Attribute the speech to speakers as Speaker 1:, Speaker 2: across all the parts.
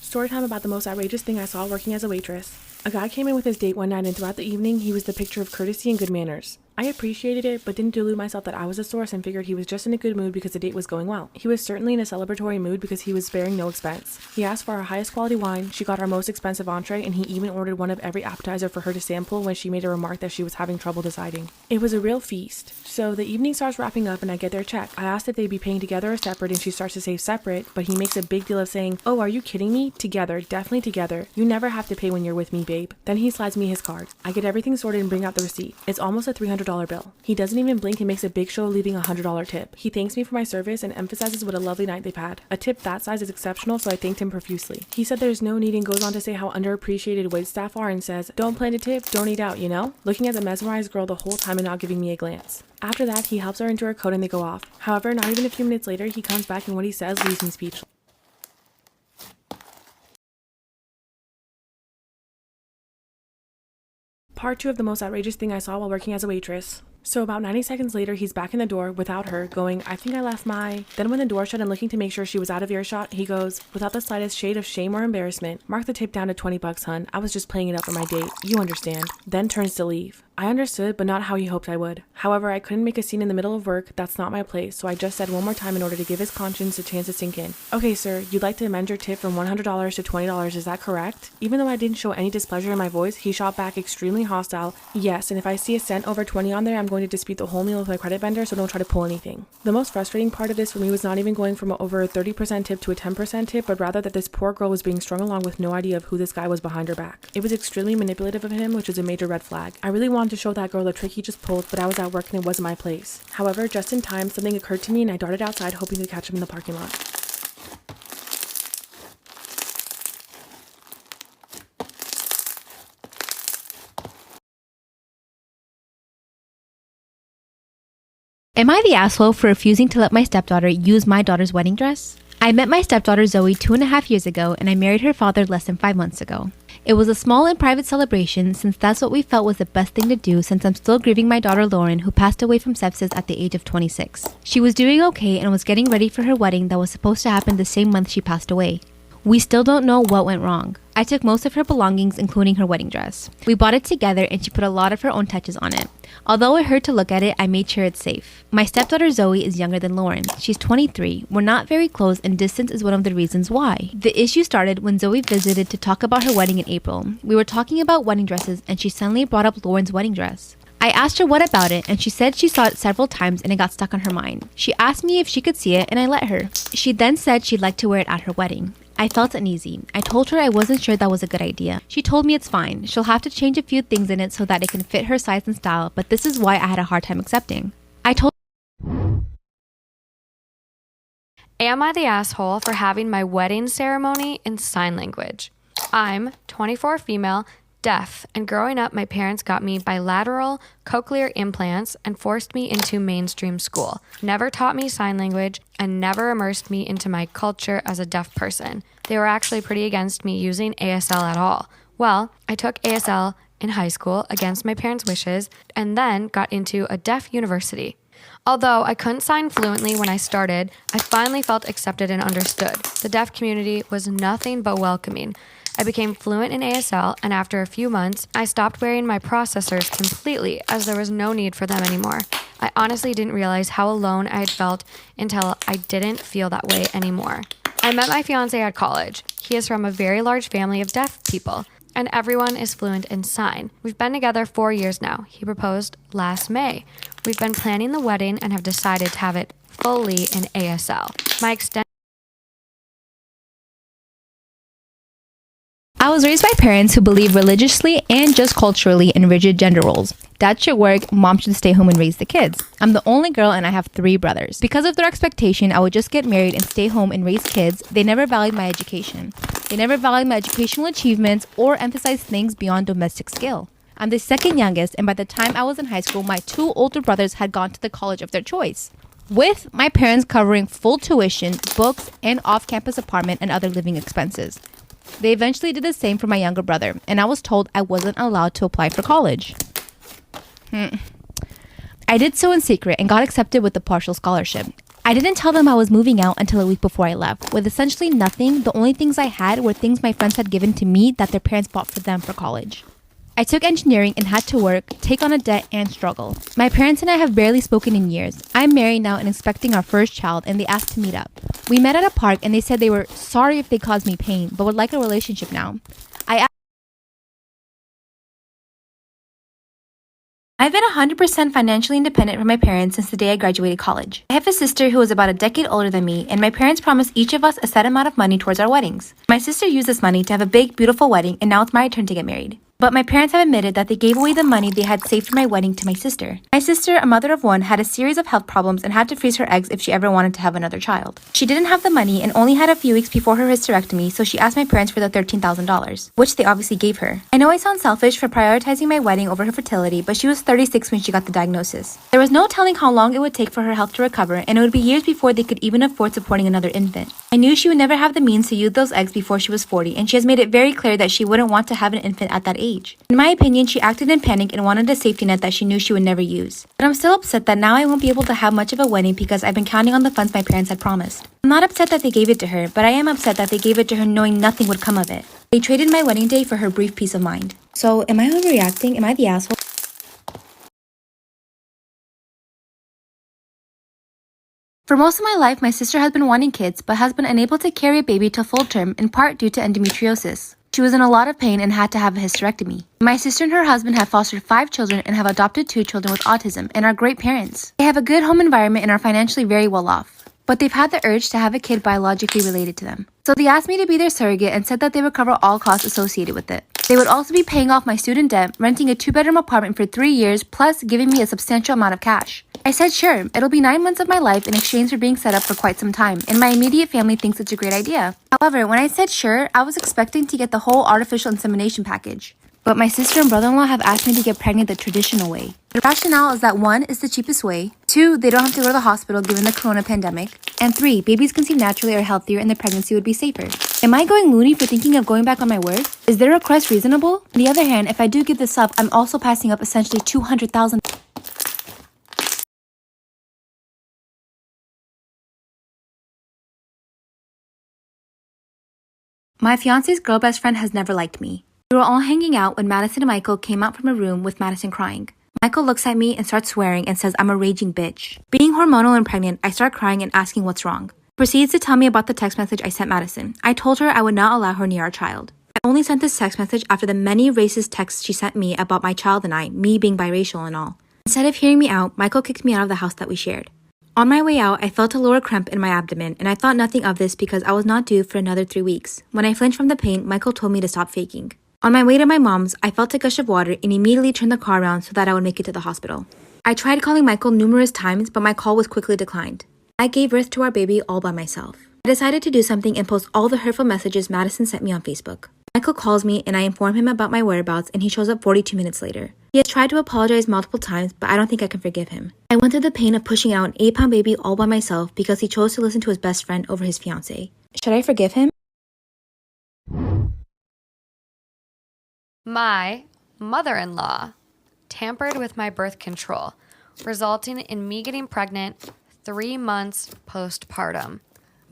Speaker 1: Storytime about the most outrageous thing I saw working as a waitress. A guy came in with his date one night and throughout the evening, he was the picture of courtesy and good manners. I appreciated it, but didn't delude myself that I was a source and figured he was just in a good mood because the date was going well. He was certainly in a celebratory mood because he was sparing no expense. He asked for our highest quality wine, she got our most expensive entree, and he even ordered one of every appetizer for her to sample when she made a remark that she was having trouble deciding. It was a real feast. So the evening starts wrapping up and I get their check. I asked if they'd be paying together or separate and she starts to say separate, but he makes a big deal of saying, "Oh, are you kidding me? Together, definitely together. You never have to pay when you're with me, babe." Then he slides me his card. I get everything sorted and bring out the receipt. It's almost a $300 bill. He doesn't even blink and makes a big show of leaving a $100 tip. He thanks me for my service and emphasizes what a lovely night they've had. A tip that size is exceptional, so I thanked him profusely. He said there's no need and goes on to say how underappreciated waitstaff are and says, "Don't plan to tip, don't eat out, you know?" Looking at the mesmerized girl the whole time and not giving me a glance. After that, he helps her into her coat and they go off. However, not even a few minutes later, he comes back and what he says leaves me speechless. Part 2 of the most outrageous thing I saw while working as a waitress. So about 90 seconds later, he's back in the door without her, going, "I think I left my..." Then when the door shut and looking to make sure she was out of earshot, he goes, without the slightest shade of shame or embarrassment, "Mark the tip down to $20, hun. I was just playing it up for my date. You understand." Then turns to leave. I understood, but not how he hoped I would. However, I couldn't make a scene in the middle of work. That's not my place, so I just said one more time in order to give his conscience a chance to sink in. "Okay, sir, you'd like to amend your tip from $100 to $20, is that correct?" Even though I didn't show any displeasure in my voice, he shot back extremely hostile, "Yes, and if I see a cent over 20 on there, I'm going to dispute the whole meal with my credit vendor, so don't try to pull anything." The most frustrating part of this for me was not even going from over a 30% tip to a 10% tip, but rather that this poor girl was being strung along with no idea of who this guy was behind her back. It was extremely manipulative of him, which is a major red flag. I really wanted to show that girl the trick he just pulled, but I was at work and it wasn't my place. However, just in time, something occurred to me and I darted outside hoping to catch him in the parking lot.
Speaker 2: Am I the asshole for refusing to let my stepdaughter use my daughter's wedding dress? I met my stepdaughter Zoe 2.5 years ago and I married her father less than 5 months ago. It was a small and private celebration since that's what we felt was the best thing to do since I'm still grieving my daughter Lauren who passed away from sepsis at the age of 26. She was doing okay and was getting ready for her wedding that was supposed to happen the same month she passed away. We still don't know what went wrong. I took most of her belongings, including her wedding dress. We bought it together and she put a lot of her own touches on it. Although it hurt to look at it, I made sure it's safe. My stepdaughter Zoe is younger than Lauren. She's 23. We're not very close and distance is one of the reasons why. The issue started when Zoe visited to talk about her wedding in April. We were talking about wedding dresses and she suddenly brought up Lauren's wedding dress. I asked her what about it and she said she saw it several times and it got stuck on her mind. She asked me if she could see it and I let her. She then said she'd like to wear it at her wedding. I felt uneasy. I told her I wasn't sure that was a good idea. She told me it's fine. She'll have to change a few things in it so that it can fit her size and style, but this is why I had a hard time accepting.
Speaker 3: Am I the asshole for having my wedding ceremony in sign language? I'm 24 female, deaf, and growing up my parents got me bilateral cochlear implants and forced me into mainstream school. Never taught me sign language and never immersed me into my culture as a deaf person. They were actually pretty against me using ASL at all. Well, I took ASL in high school against my parents' wishes and then got into a deaf university. Although I couldn't sign fluently when I started, I finally felt accepted and understood. The deaf community was nothing but welcoming. I became fluent in ASL, and after a few months, I stopped wearing my processors completely as there was no need for them anymore. I honestly didn't realize how alone I had felt until I didn't feel that way anymore. I met my fiance at college. He is from a very large family of deaf people, and everyone is fluent in sign. We've been together 4 years now. He proposed last May. We've been planning the wedding and have decided to have it fully in ASL.
Speaker 2: I was raised by parents who believe religiously and just culturally in rigid gender roles. Dad should work, mom should stay home and raise the kids. I'm the only girl and I have 3 brothers. Because of their expectation, I would just get married and stay home and raise kids. They never valued my education. They never valued my educational achievements or emphasized things beyond domestic skill. I'm the second youngest, and by the time I was in high school, my 2 older brothers had gone to the college of their choice, with my parents covering full tuition, books, and off-campus apartment and other living expenses. They eventually did the same for my younger brother, and I was told I wasn't allowed to apply for college. I did so in secret and got accepted with a partial scholarship. I didn't tell them I was moving out until a week before I left. With essentially nothing, the only things I had were things my friends had given to me that their parents bought for them for college. I took engineering and had to work, take on a debt, and struggle. My parents and I have barely spoken in years. I'm married now and expecting our first child, and they asked to meet up. We met at a park and they said they were sorry if they caused me pain, but would like a relationship now. I've been 100% financially independent from my parents since the day I graduated college. I have a sister who is about a decade older than me, and my parents promised each of us a set amount of money towards our weddings. My sister used this money to have a big, beautiful wedding, and now it's my turn to get married. But my parents have admitted that they gave away the money they had saved for my wedding to my sister. My sister, a mother of one, had a series of health problems and had to freeze her eggs if she ever wanted to have another child. She didn't have the money and only had a few weeks before her hysterectomy, so she asked my parents for the $13,000, which they obviously gave her. I know I sound selfish for prioritizing my wedding over her fertility, but she was 36 when she got the diagnosis. There was no telling how long it would take for her health to recover, and it would be years before they could even afford supporting another infant. I knew she would never have the means to use those eggs before she was 40, and she has made it very clear that she wouldn't want to have an infant at that age. In my opinion, she acted in panic and wanted a safety net that she knew she would never use. But I'm still upset that now I won't be able to have much of a wedding because I've been counting on the funds my parents had promised. I'm not upset that they gave it to her, but I am upset that they gave it to her knowing nothing would come of it. They traded my wedding day for her brief peace of mind. So, am I overreacting? Am I the asshole? For most of my life, my sister has been wanting kids, but has been unable to carry a baby to full term, in part due to endometriosis. She was in a lot of pain and had to have a hysterectomy. My sister and her husband have fostered 5 children and have adopted 2 children with autism and are great parents. They have a good home environment and are financially very well off. But they've had the urge to have a kid biologically related to them. So they asked me to be their surrogate and said that they would cover all costs associated with it. They would also be paying off my student debt, renting a 2-bedroom apartment for 3 years, plus giving me a substantial amount of cash. I said sure, it'll be 9 months of my life in exchange for being set up for quite some time, and my immediate family thinks it's a great idea. However, when I said sure, I was expecting to get the whole artificial insemination package. But my sister and brother-in-law have asked me to get pregnant the traditional way. The rationale is that 1, it's the cheapest way, 2, they don't have to go to the hospital given the corona pandemic, and 3, babies conceived naturally are healthier and the pregnancy would be safer. Am I going loony for thinking of going back on my word? Is their request reasonable? On the other hand, if I do give this up, I'm also passing up essentially $200,000. My fiance's girl best friend has never liked me. We were all hanging out when Madison and Michael came out from a room with Madison crying. Michael looks at me and starts swearing and says I'm a raging bitch. Being hormonal and pregnant, I start crying and asking what's wrong. Proceeds to tell me about the text message I sent Madison. I told her I would not allow her near our child. I only sent this text message after the many racist texts she sent me about my child and I, me being biracial and all. Instead of hearing me out, Michael kicked me out of the house that we shared. On my way out, I felt a lower cramp in my abdomen, and I thought nothing of this because I was not due for another 3 weeks. When I flinched from the pain, Michael told me to stop faking. On my way to my mom's, I felt a gush of water and immediately turned the car around so that I would make it to the hospital. I tried calling Michael numerous times, but my call was quickly declined. I gave birth to our baby all by myself. I decided to do something and post all the hurtful messages Madison sent me on Facebook. Michael calls me and I inform him about my whereabouts and he shows up 42 minutes later. He has tried to apologize multiple times, but I don't think I can forgive him. I went through the pain of pushing out an 8-pound baby all by myself because he chose to listen to his best friend over his fiancé. Should I forgive him?
Speaker 3: My mother-in-law tampered with my birth control, resulting in me getting pregnant 3 months postpartum.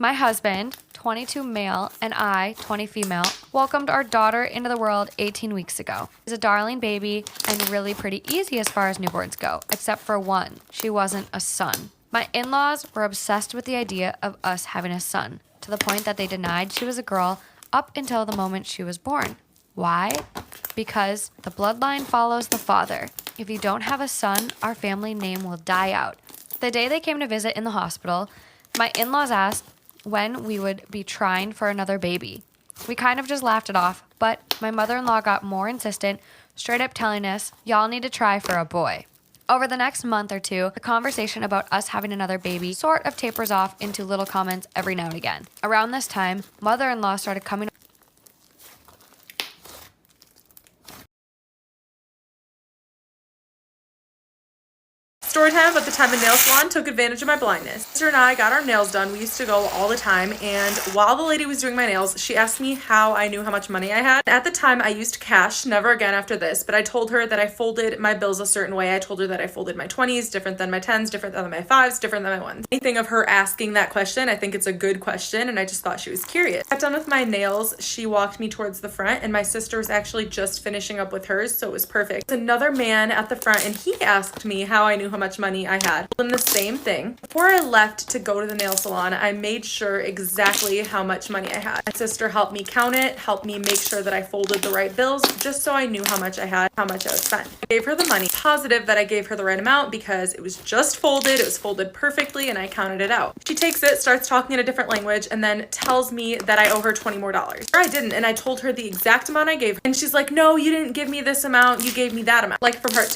Speaker 3: My husband, 22 male, and I, 20 female, welcomed our daughter into the world 18 weeks ago. She's a darling baby and really pretty easy as far as newborns go, except for one. She wasn't a son. My in-laws were obsessed with the idea of us having a son, to the point that they denied she was a girl up until the moment she was born. Why? Because the bloodline follows the father. If you don't have a son, our family name will die out. The day they came to visit in the hospital, my in-laws asked when we would be trying for another baby. We kind of just laughed it off, but my mother-in-law got more insistent, straight up telling us, y'all need to try for a boy. Over the next month or two, the conversation about us having another baby sort of tapers off into little comments every now and again. Around this time, mother-in-law started coming.
Speaker 1: Storytime. story time about the time a nail salon took advantage of my blindness. Sister and I got our nails done. We used to go all the time, and while the lady was doing my nails, she asked me how I knew how much money I had. At the time, I used cash, never again after this, but I told her that I folded my bills a certain way. I told her that I folded my 20s different than my 10s, different than my 5s, different than my 1s. Anything of her asking that question, I think it's a good question, and I just thought she was curious. I got done with my nails. She walked me towards the front, and my sister was actually just finishing up with hers, so it was perfect. There's another man at the front, and he asked me how I knew how much money I had. And the same thing. Before I left to go to the nail salon, I made sure exactly how much money I had. My sister helped me count it, helped me make sure that I folded the right bills, just so I knew how much I had, how much I would spend. I gave her the money. Positive that I gave her the right amount because it was just folded, it was folded perfectly, and I counted it out. She takes it, starts talking in a different language, and then tells me that I owe her $20 more. Or I didn't, and I told her the exact amount I gave her. And she's like, no, you didn't give me this amount, you gave me that amount. Like from her,